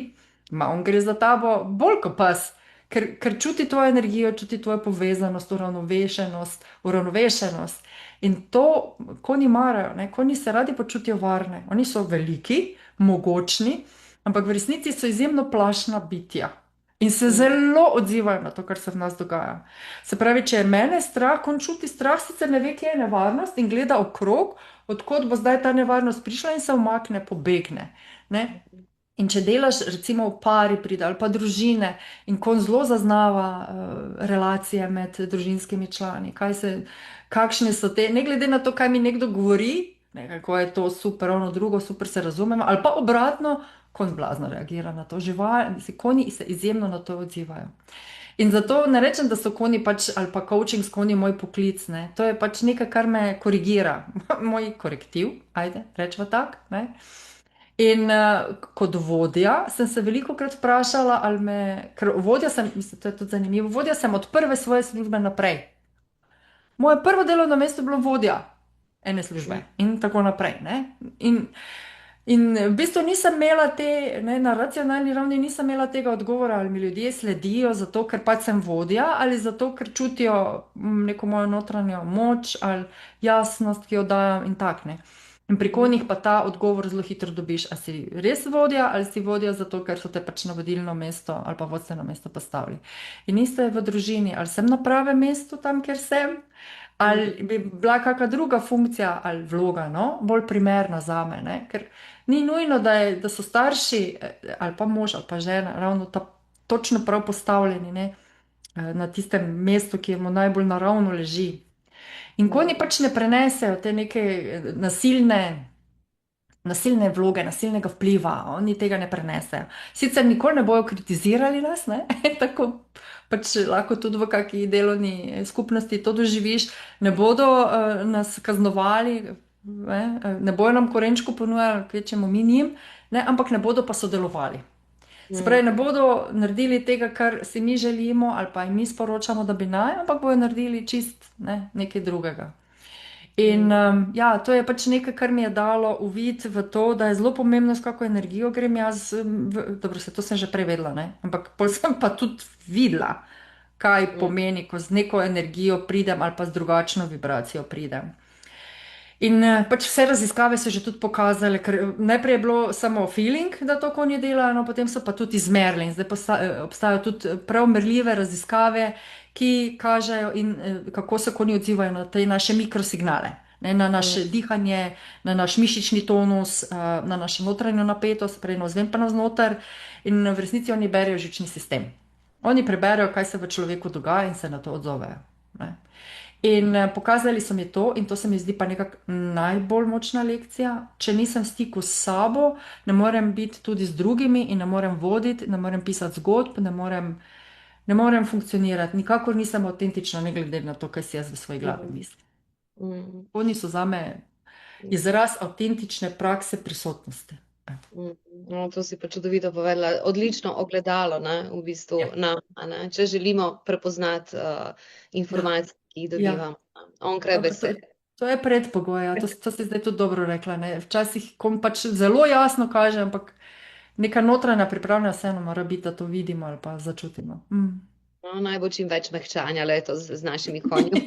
on gre za tabo bolj kot pes, ker čuti tvojo energijo, čuti tvojo povezanost, uravnovešenost. In to konji marajo, ne? Konji se radi počutijo varne, oni so veliki, mogočni, ampak v resnici so izjemno plašna bitja. In se zelo odzivajo na to, kar se v nas dogaja. Se pravi, če je mene strah, konj čuti strah, sicer ne ve, kje je nevarnost in gleda okrog, odkot bo zdaj ta nevarnost prišla in se umakne, pobegne. Ne? In če delaš, recimo v pari pride ali pa družine in konj zelo zaznava relacije med družinskimi člani, kakšne so te, ne glede na to, kaj mi nekdo govori, ne, kako je to super, ono drugo, super se razumemo, ali pa obratno, konj blazno reagira na to. Konji se izjemno na to odzivajo. In zato ne rečem, da so konji pač, ali pa coaching s konji moj poklic, ne. To je pač nekaj, kar me korigira, moj korektiv, ajde, rečemo tak, ne. In kot vodja sem se velikokrat vprašala, ker vodja sem, mislim, to je tudi zanimivo, vodja sem od prve svoje službe naprej. Moje prvo delovno mesto je bilo vodja ene službe in tako naprej, ne. In v bistvu nisem imela na racionalni ravni nisem imela tega odgovora, ali mi ljudje sledijo zato, ker pač sem vodja, ali zato, ker čutijo neko mojo notranjo moč ali jasnost, ki jo dajam in tak, ne. In pri konjih pa ta odgovor zelo hitro dobiš, ali si res vodja, ali si vodja zato, ker so te pač na vodilno mesto ali pa vodstveno mesto postavili. In isto je v družini, ali sem na pravem mestu tam, kjer sem, ali bi bila kakšna druga funkcija ali vloga, no, bolj primerna zame, ne, ker ni nujno, da so starši ali pa mož ali pa žena ravno točno prav postavljeni, ne, na tistem mestu, ki mu najbolj naravno leži. In konji pač ne prenesejo te neke nasilne vloge, nasilnega vpliva, oni tega ne prenesejo. Sicer nikoli ne bojo kritizirali nas, ne, tako pač lahko tudi v kakšni delovni skupnosti to doživiš, ne bodo nas kaznovali, ne bojo nam korenčko ponujali, kvečjemu mi njim, ne, ampak ne bodo pa sodelovali. Se pravi, ne bodo naredili tega, kar si mi želimo, ali pa jim mi sporočamo, da bi naj, ampak bojo naredili čist nekaj drugega. In ja, to je pač nekaj, kar mi je dalo uvid v to, da je zelo pomembno, s kako energijo grem jaz, dobro, to sem že prej vedela, ne, ampak pol sem pa tudi videla, kaj pomeni, ko z neko energijo pridem ali pa z drugačno vibracijo pridem. In pač vse raziskave so že tudi pokazale, ker najprej je bilo samo feeling, da to konji delajo, no potem so pa tudi izmerili in zdaj obstajajo tudi prav merljive raziskave, ki kažejo, kako se konji odzivajo na te naše mikrosignale, ne, na naše dihanje, na naš mišični tonus, na našo notranjo napetost, prej navzven pa navznoter, in v resnici oni berejo živčni sistem. Oni preberejo, kaj se v človeku dogaja in se na to odzovejo, ne. In pokazali so mi to, in to se mi zdi pa nekako najbolj močna lekcija. Če nisem v stiku s sabo, ne morem biti tudi z drugimi in ne morem voditi, ne morem pisati zgodb, ne morem funkcionirati. Nikakor nisem avtentična, ne glede na to, kaj si jaz v svoji glavi mislim. Oni so zame izraz avtentične prakse prisotnosti. No, to si pa čudovito povedala. Odlično ogledalo, ne, v bistvu nam, ne, če želimo prepoznati informacije, ki jih dobivamo onkraj besede. To je predpogoj, to si zdaj tudi dobro rekla, ne. Včasih konj pač zelo jasno kaže, ampak neka notranja pripravljenost vseeno mora biti, da to vidimo ali pa začutimo. No, naj bo čim več mehčanja letos z našimi konji.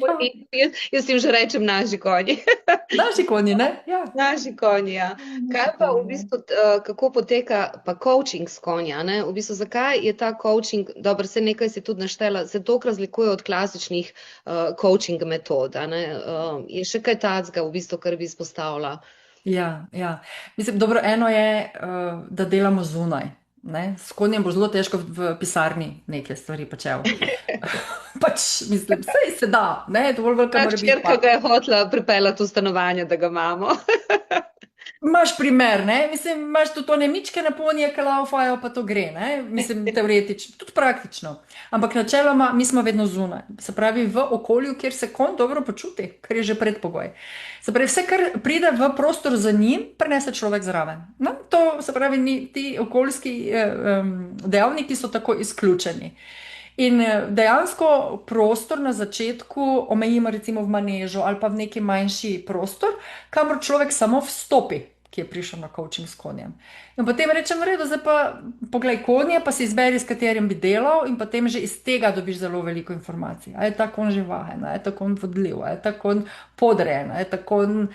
Jaz jim že rečem naši konji. Naši konji, ne? Ja. Naši konji, ja. Kaj pa v bistvu, kako poteka pa coaching s konja, ne? V bistvu, zakaj je ta coaching, dobro, se nekaj si tudi naštela, se toliko razlikuje od klasičnih coaching metod, ne? Je še kaj takega v bistvu, kar bi izpostavila? Ja. Mislim, dobro, eno je, da delamo zunaj. Ne? S konjem bo zelo težko v pisarni neke stvari počel. Pač, mislim, saj se da, ne? Dovolj velika mora biti. Hčerka ga je hotela pripeljati v stanovanje, da ga imamo. Imaš primer, ne? Mislim, imaš tudi one mičkene ponije, ki laufajo, pa to gre, ne? Mislim, teoretično, tudi praktično. Ampak načeloma mi smo vedno zunaj. Se pravi, v okolju, kjer se konj dobro počuti, kar je že predpogoj. Se pravi, vse, kar pride v prostor za njim, prenese človek zraven. No? To se pravi, ti okoljski dejavniki so tako izključeni. In dejansko prostor na začetku omejimo recimo v manežu ali pa v neki manjši prostor, kamor človek samo vstopi, ki je prišel na coaching s konjem. In potem rečem, v redu, zdaj pa poglej konje, pa si izberi, s katerim bi delal in potem že iz tega dobiš zelo veliko informacij. A je ta konj živahen, a je ta konj vodljiv, a je ta konj podrejen, a je ta konj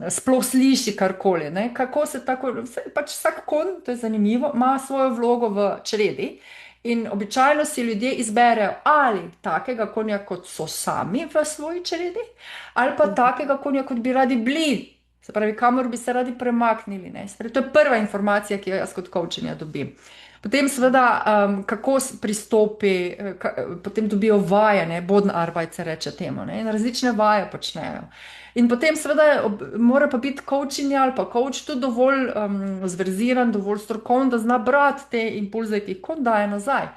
sploh sliši karkoli. Ne? Kako se tako, pač vsak konj, to je zanimivo, ima svojo vlogo v čredi. In običajno si ljudje izberejo ali takega konja, kot so sami v svoji čredi, ali pa takega konja, kot bi radi bili. Se pravi, kamor bi se radi premaknili. Ne? Pravi, to je prva informacija, ki jo jaz kot coachinja dobim. Potem seveda, kako pristopi, potem dobijo vaje, ne? Bodenarbeit se reče temu, ne? In različne vaje počnejo. In potem seveda mora pa biti coachinja ali pa coach tudi dovolj zverziran, dovolj strokoven, da zna brati te impulze, ki jih konj daje nazaj.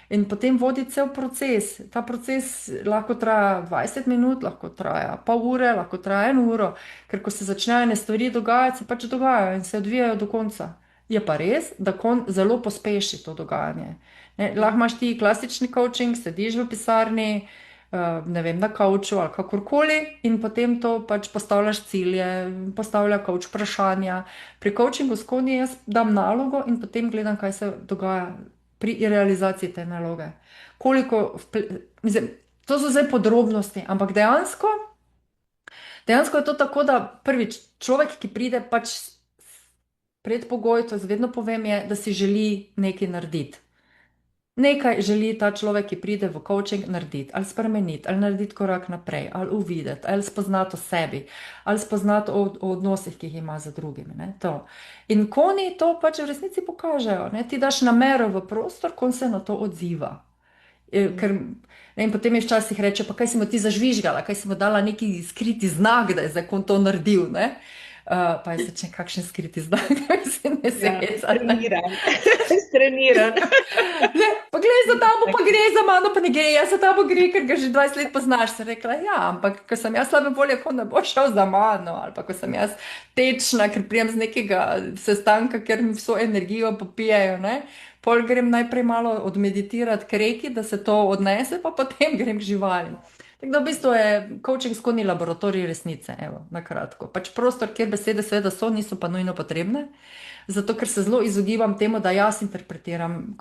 In potem vodi cel proces. Ta proces lahko traja 20 minut, lahko traja pol ure, lahko traja 1 uro, ker ko se začnejo ene stvari dogajati, se pač dogajajo in se odvijajo do konca. Je pa res, da konj zelo pospeši to dogajanje. Ne, lahko imaš ti klasični coaching, sediš v pisarni, ne vem, na kavču ali kakorkoli in potem to pač postavljaš cilje, postavlja coach vprašanja. Pri coachingu s konji jaz dam nalogo in potem gledam, kaj se dogaja pri realizaciji te naloge. Mislim, to so zdaj podrobnosti, ampak dejansko je to tako, da prvič, človek, ki pride, pač predpogoj, to vedno povem, je, da si želi nekaj narediti. Nekaj želi ta človek, ki pride v coaching, narediti, ali spremeniti, ali narediti korak naprej, ali uvideti, ali spoznati o sebi, ali spoznati o odnosih, ki jih ima z drugimi. Ne, to. In konji to pač v resnici pokažejo. Ne, ti daš namero v prostor, konj se na to odziva. Ker, ne, in potem je včasih reče, pa kaj si mu ti zažvižgala, kaj si mu dala neki skriti znak, da je zdaj konj to naredil. Ne? Pa je začne kakšen skriti znak, mislim, ne se je Streniran. Streniran. Pa gledaj, za tabo pa gre, za mano pa ne gre, jaz za tabo gre, ker ga že 20 let poznaš. Sem rekla, ja, ampak ko sem jaz slabe volje, ko ne bo šel za mano, ali pa ko sem jaz tečna, ker prijem z nekega sestanka, ker mi vso energijo popijajo, ne. Pol grem najprej malo odmeditirati k reki, da se to odnese, pa potem grem k živalim. Tako da v bistvu je coaching s konji laboratorij resnice, evo, na kratko. Pač prostor, kjer besede seveda so, niso pa nujno potrebne, zato ker se zelo izogibam temu, da jaz interpretiram.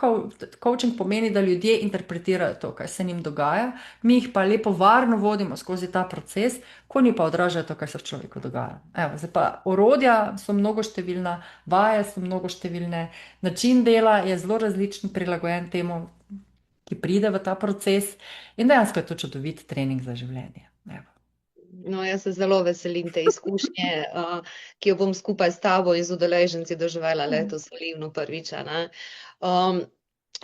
Coaching pomeni, da ljudje interpretirajo to, kaj se njim dogaja, mi jih pa lepo varno vodimo skozi ta proces, konji pa odražajo to, kaj se v človeku dogaja. Evo, zdaj pa orodja so mnogoštevilna, vaje so mnogoštevilne, način dela je zelo različen, prilagojen temu, ki pride v ta proces in dejansko je to čudovit trening za življenje. Evo. No, jaz se zelo veselim te izkušnje, ki jo bom skupaj s tabo in z udeleženci doživela letos v Livnu prvič.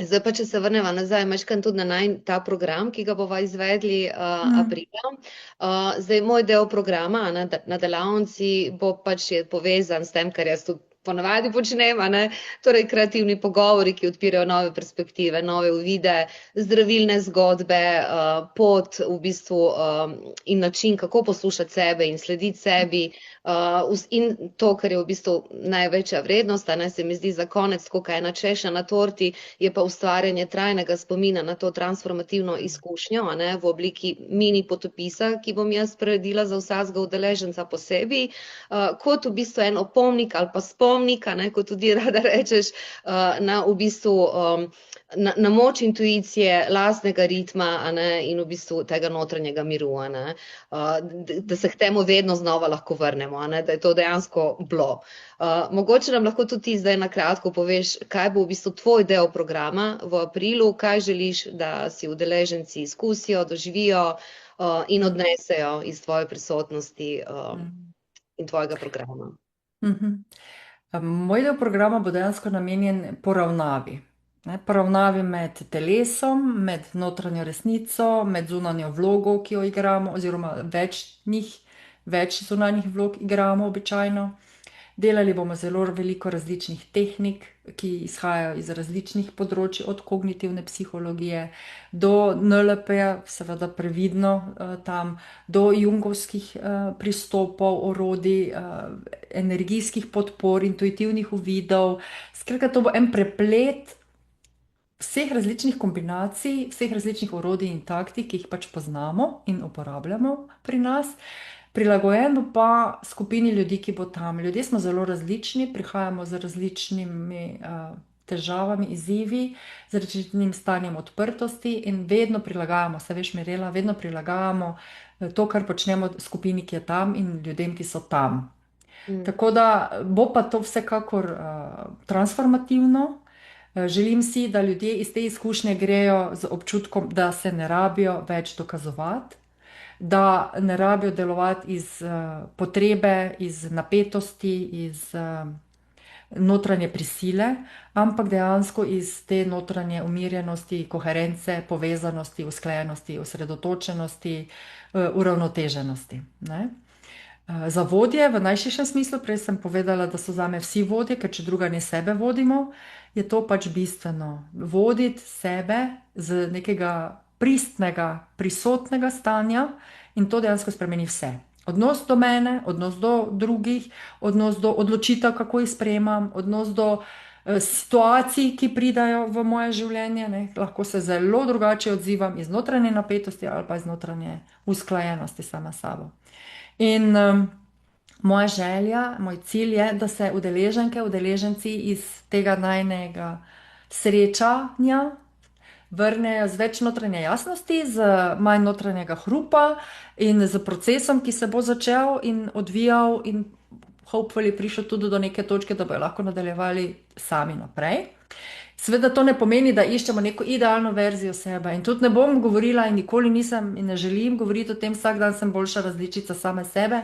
Zdaj pa, če se vrneva nazaj, majčkeno tudi na ta program, ki ga bova izvedli aprila. Zdaj, moj del programa na delavnici bo pač povezan s tem, kar jaz tudi ponavadi počnem, torej kreativni pogovori, ki odpirajo nove perspektive, nove uvide, zdravilne zgodbe, pot v bistvu in način, kako poslušati sebe in slediti sebi. In to, kar je v bistvu največja vrednost, se mi zdi za konec, kot ena češnja na torti, je pa ustvarjanje trajnega spomina na to transformativno izkušnjo, v obliki mini potopisa, ki bom jaz priredila za vsakega udeleženca posebej, kot v bistvu en opomnik ali pa spomnik, kot tudi rada rečeš, na v bistvu na moč intuicije, lastnega ritma in v bistvu tega notranjega miru, da se k temu vedno znova lahko vrnemo, da je to dejansko bilo. Mogoče nam lahko tudi ti zdaj na kratko poveš, kaj bo v bistvu tvoj del programa v aprilu, kaj želiš, da si udeleženci izkusijo, doživijo in odnesejo iz tvoje prisotnosti in tvojega programa. Moj del programa bo dejansko namenjen poravnavi. Poravnavi med telesom, med notranjo resnico, med zunanjo vlogo, ki jo igramo, oziroma več zunanjih vlog igramo običajno. Delali bomo zelo veliko različnih tehnik, ki izhajajo iz različnih področji, od kognitivne psihologije do NLP-ja, seveda previdno tam, do jungovskih pristopov, orodij, energijskih podpor, intuitivnih uvidov. Skratka, to bo en preplet vseh različnih kombinacij, vseh različnih orodij in taktik, ki jih pač poznamo in uporabljamo pri nas. Prilagojen bo pa skupini ljudi, ki bo tam. Ljudje smo zelo različni, prihajamo z različnimi težavami, izzivi, z različnim stanjem odprtosti in vedno prilagajamo, se veš, Mirela, vedno prilagajamo to, kar počnemo skupini, ki je tam in ljudem, ki so tam. Tako da bo pa to vsekakor transformativno. Želim si, da ljudje iz te izkušnje grejo z občutkom, da se ne rabijo več dokazovati, da ne rabijo delovati iz potrebe, iz napetosti, iz notranje prisile, ampak dejansko iz te notranje umirjenosti, koherence, povezanosti, usklajenosti, osredotočenosti, uravnoteženosti. Ne? Za vodje v najširšem smislu, prej sem povedala, da so zame vsi vodje, ker če druga ne sebe vodimo, je to pač bistveno. Voditi sebe z nekega pristnega, prisotnega stanja in to dejansko spremeni vse. Odnos do mene, odnos do drugih, odnos do odločitev, kako jih sprejemam, odnos do situacij, ki pridajo v moje življenje. Ne? Lahko se zelo drugače odzivam iz notranje napetosti ali pa iz notranje usklajenosti sama s sabo. In moja želja, moj cilj je, da se udeleženke, udeleženci iz tega najnega srečanja vrnejo z več notranje jasnosti, z manj notranjega hrupa in z procesom, ki se bo začel in odvijal in hopefully prišel tudi do neke točke, da bojo lahko nadaljevali sami naprej. Seveda to ne pomeni, da iščemo neko idealno verzijo sebe in tudi ne bom govorila in nikoli nisem in ne želim govoriti o tem, vsak dan sem boljša različica same sebe,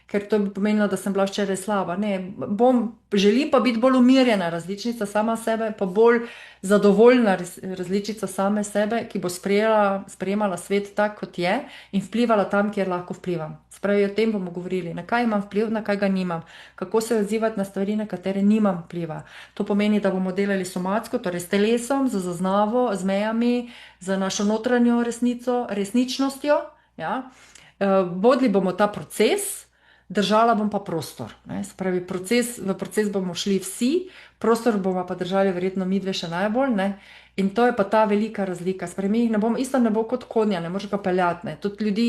ker to bi pomenilo, da sem bila včeraj slaba. Ne, želim pa biti bolj umirjena različica sama sebe, pa bolj zadovoljna različica same sebe, ki bo sprejemala svet tak, kot je in vplivala tam, kjer lahko vplivam. Spravi, o tem bomo govorili, na kaj imam vpliv, na kaj ga nimam, kako se odzivati na stvari, na katere nimam vpliva. To pomeni, da bomo delali somatsko, torej s telesom, z zaznavo, z mejami, z našo notranjo resnico, resničnostjo. Ja? Vodili bomo ta proces, držala bom pa prostor. Spravi, v proces bomo šli vsi, prostor bomo pa držali verjetno midve še najbolj. Ne? In to je pa ta velika razlika. Spravi, isto ne bo kot konja, ne moreš ga peljati. Ne? Tudi ljudi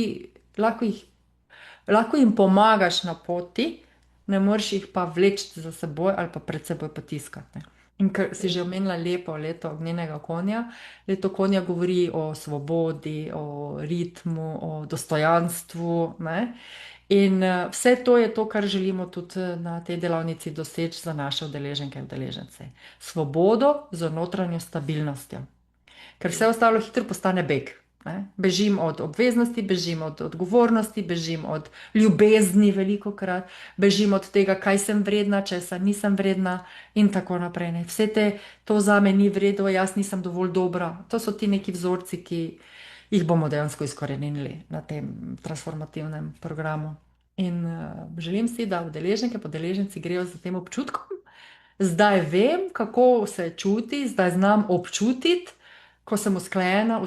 lahko jim pomagaš na poti, ne moreš jih pa vleči za seboj ali pa pred seboj potiskati. Ne? In ker si že omenila lepo leto ognjenega konja, leto konja govori o svobodi, o ritmu, o dostojanstvu. Ne? In vse to je to, kar želimo tudi na tej delavnici doseči za naše udeleženke in udeležence. Svobodo z notranjo stabilnostjo. Ker vse ostalo hitro postane beg. Ne? Bežim od obveznosti, bežim od odgovornosti, bežim od ljubezni veliko krat, bežim od tega, kaj sem vredna, česa nisem vredna in tako naprej. Ne? Vse to zame ni vredno, jaz nisem dovolj dobra. To so ti neki vzorci, ki jih bomo dejansko izkoreninili na tem transformativnem programu. In želim si, da udeleženke, udeleženci grejo z tem občutkom. Zdaj vem, kako se čuti, zdaj znam občutiti, ko sem usklajena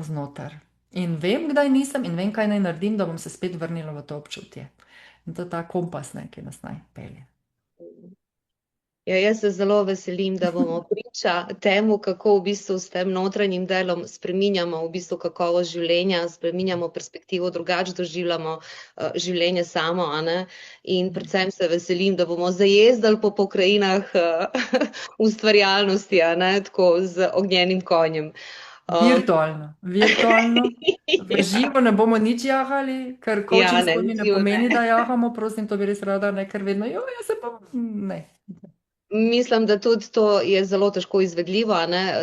vznoter. In vem, kdaj nisem in vem, kaj naj naredim, da bom se spet vrnila v to občutje. In to je ta kompas, ki nas naj pelje. Ja, jaz se zelo veselim, da bomo priča temu, kako v bistvu s tem notranjim delom spreminjamo v bistvu kakovost življenja, spreminjamo perspektivo, drugače doživljamo življenje samo. In predvsem se veselim, da bomo zajezdali po pokrajinah ustvarjalnosti, tako z ognjenim konjem. Virtualno. V živo ne bomo nič jahali, ker coaching ne pomeni, da jahamo, prosim, to bi res rada, ker vedno, jaz se pa ne. Mislim, da tudi to je zelo težko izvedljivo.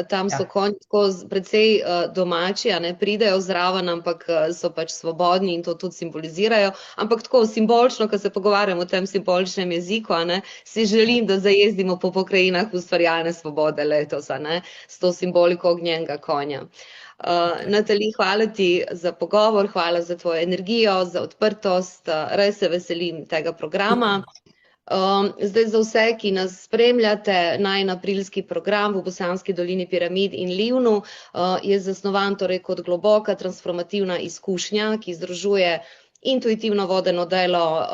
Tam so konji tako precej domači, pridejo zraven, ampak so pač svobodni in to tudi simbolizirajo. Ampak tako simbolično, ko se pogovarjamo o tem simboličnem jeziku, si želim, da zajezdimo po pokrajinah ustvarjalne svobode letos, s to simboliko ognjenega konja. Natali, hvala ti za pogovor, hvala za tvojo energijo, za odprtost. Res se veselim tega programa. Zdaj za vse, ki nas spremljate, najin aprilski program v Bosanski dolini Piramid in Livnu je zasnovan torej kot globoka transformativna izkušnja, ki združuje intuitivno vodeno delo,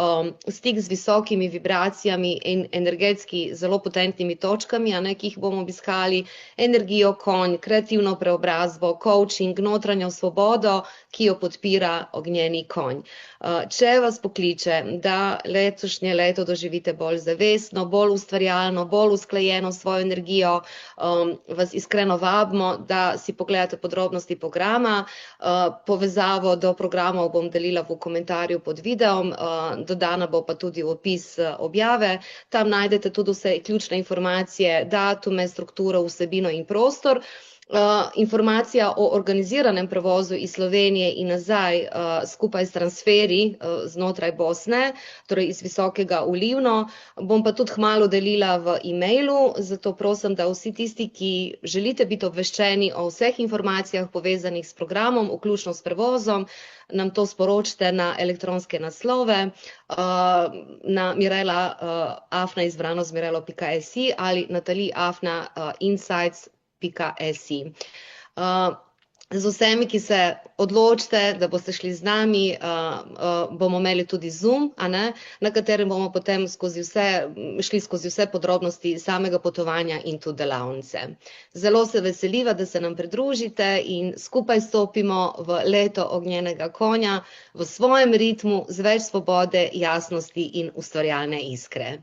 stik z visokimi vibracijami in energetski zelo potentnimi točkami, ki jih bomo obiskali, energijo konj, kreativno preobrazbo, coaching, notranjo svobodo, ki jo podpira ognjeni konj. Če vas pokliče, da letošnje leto doživite bolj zavestno, bolj ustvarjalno, bolj usklajeno s svojo energijo, vas iskreno vabimo, da si pogledate podrobnosti programa. Povezavo do programov bom delila v komentarju pod videom, dodana bo pa tudi opis objave. Tam najdete tudi vse ključne informacije, datume, strukturo, vsebino in prostor. Informacija o organiziranem prevozu iz Slovenije in nazaj skupaj s transferi znotraj Bosne, torej iz Visokega v Livno, bom pa tudi kmalu delila v e-mailu, zato prosim, da vsi tisti, ki želite biti obveščeni o vseh informacijah povezanih s programom, vključno s prevozom, nam to sporočite na elektronske naslove, na mirela@izbrano.si ali natali@insights.si. Z vsemi, ki se odločite, da boste šli z nami, bomo imeli tudi Zoom, na katerem bomo potem šli skozi vse podrobnosti samega potovanja in tudi delavnice. Zelo se veseliva, da se nam pridružite in skupaj stopimo v leto ognjenega konja v svojem ritmu z več svobode, jasnosti in ustvarjalne iskre.